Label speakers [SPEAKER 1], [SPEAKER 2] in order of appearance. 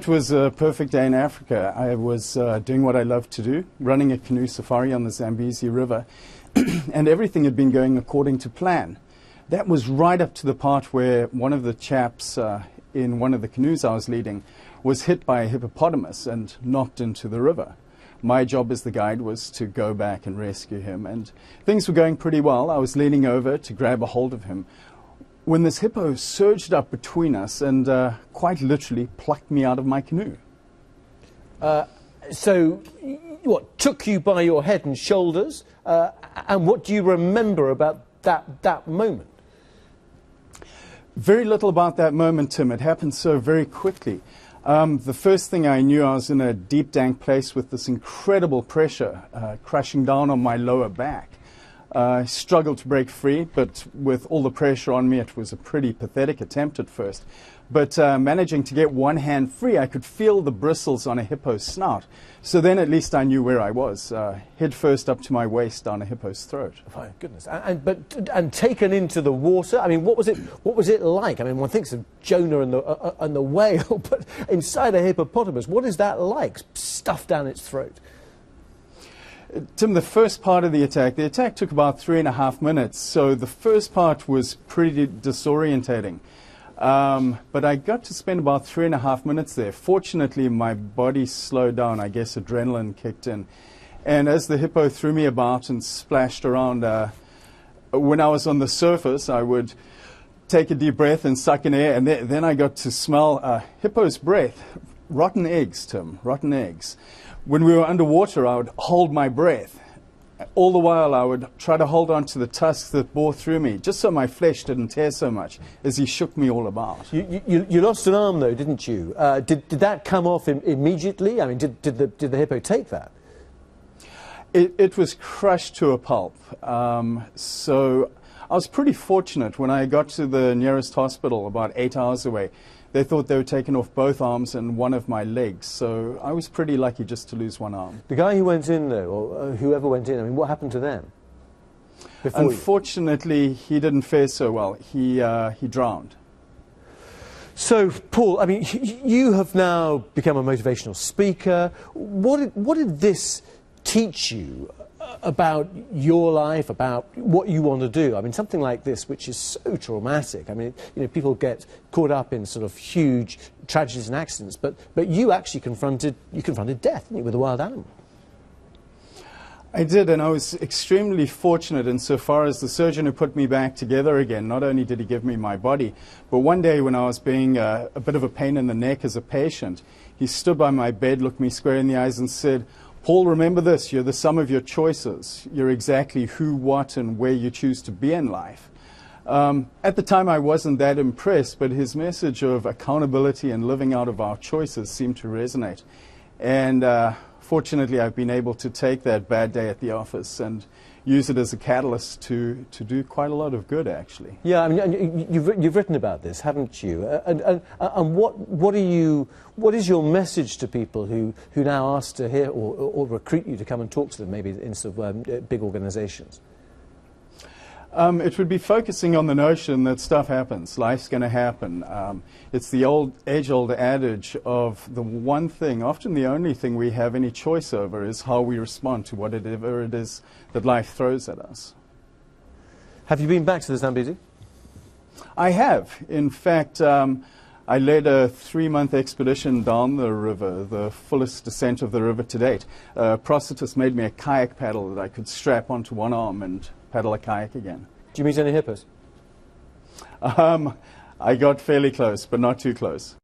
[SPEAKER 1] It was a perfect day in Africa. I was doing what I love to do, running a canoe safari on the Zambezi River, and everything had been going according to plan. That was right up to the part where one of the chaps in one of the canoes I was leading was hit by a hippopotamus and knocked into the river. My job as the guide was to go back and rescue him, and things were going pretty well. I was leaning over to grab a hold of him when this hippo surged up between us and quite literally plucked me out of my canoe.
[SPEAKER 2] So, what, took you by your head and shoulders? And what do you remember about that moment?
[SPEAKER 1] Very little about that moment, Tim. It happened so very quickly. The first thing I knew, I was in a deep, dank place with this incredible pressure crashing down on my lower back. I struggled to break free, but with all the pressure on me, it was a pretty pathetic attempt at first. But managing to get one hand free, I could feel the bristles on a hippo's snout. So then at least I knew where I was, head first up to my waist down a hippo's throat. My
[SPEAKER 2] goodness. And taken into the water, I mean, what was it like? I mean, one thinks of Jonah and the whale, but inside a hippopotamus, what is that like, stuffed down its throat?
[SPEAKER 1] Tim, the first part of the attack took about 3.5 minutes, so the first part was pretty disorientating. But I got to spend about 3.5 minutes there. Fortunately, my body slowed down. I guess adrenaline kicked in. And as the hippo threw me about and splashed around, when I was on the surface, I would take a deep breath and suck in air, and then I got to smell hippo's breath. Rotten eggs, Tim, rotten eggs. When we were underwater, I would hold my breath. All the while, I would try to hold on to the tusks that bore through me, just so my flesh didn't tear so much as he shook me all about.
[SPEAKER 2] You lost an arm, though, didn't you? Did that come off immediately? I mean, did the hippo take that?
[SPEAKER 1] It was crushed to a pulp. So I was pretty fortunate. When I got to the nearest hospital, about 8 hours away, they thought they were taking off both arms and one of my legs, so I was pretty lucky just to lose one arm.
[SPEAKER 2] The guy who went in, though, or whoever went in, I mean, what happened to them?
[SPEAKER 1] Unfortunately, he didn't fare so well. He drowned.
[SPEAKER 2] So, Paul, I mean, you have now become a motivational speaker. What did this teach you about your life, about what you want to do? I mean, something like this, which is so traumatic. I mean, you know, people get caught up in sort of huge tragedies and accidents, but you actually confronted death, didn't you, with a wild animal?
[SPEAKER 1] I did, and I was extremely fortunate insofar as the surgeon who put me back together again, not only did he give me my body, but one day when I was being a bit of a pain in the neck as a patient, he stood by my bed, looked me square in the eyes and said, "Paul, remember this, you're the sum of your choices. You're exactly who, what, and where you choose to be in life." At the time, I wasn't that impressed, but his message of accountability and living out of our choices seemed to resonate. And fortunately, I've been able to take that bad day at the office and use it as a catalyst to do quite a lot of good, actually.
[SPEAKER 2] Yeah, I mean, you've written about this, haven't you? And what is your message to people who now ask to hear or recruit you to come and talk to them, maybe in sort of big organisations?
[SPEAKER 1] It would be focusing on the notion that stuff happens, life's going to happen. It's the age-old adage of the one thing, often the only thing we have any choice over is how we respond to whatever it is that life throws at us.
[SPEAKER 2] Have you been back to the Zambezi?
[SPEAKER 1] I have. In fact, I led a 3-month expedition down the river, the fullest descent of the river to date. Prostitutes made me a kayak paddle that I could strap onto one arm and paddle a kayak again.
[SPEAKER 2] Do you meet any hippos?
[SPEAKER 1] I got fairly close, but not too close.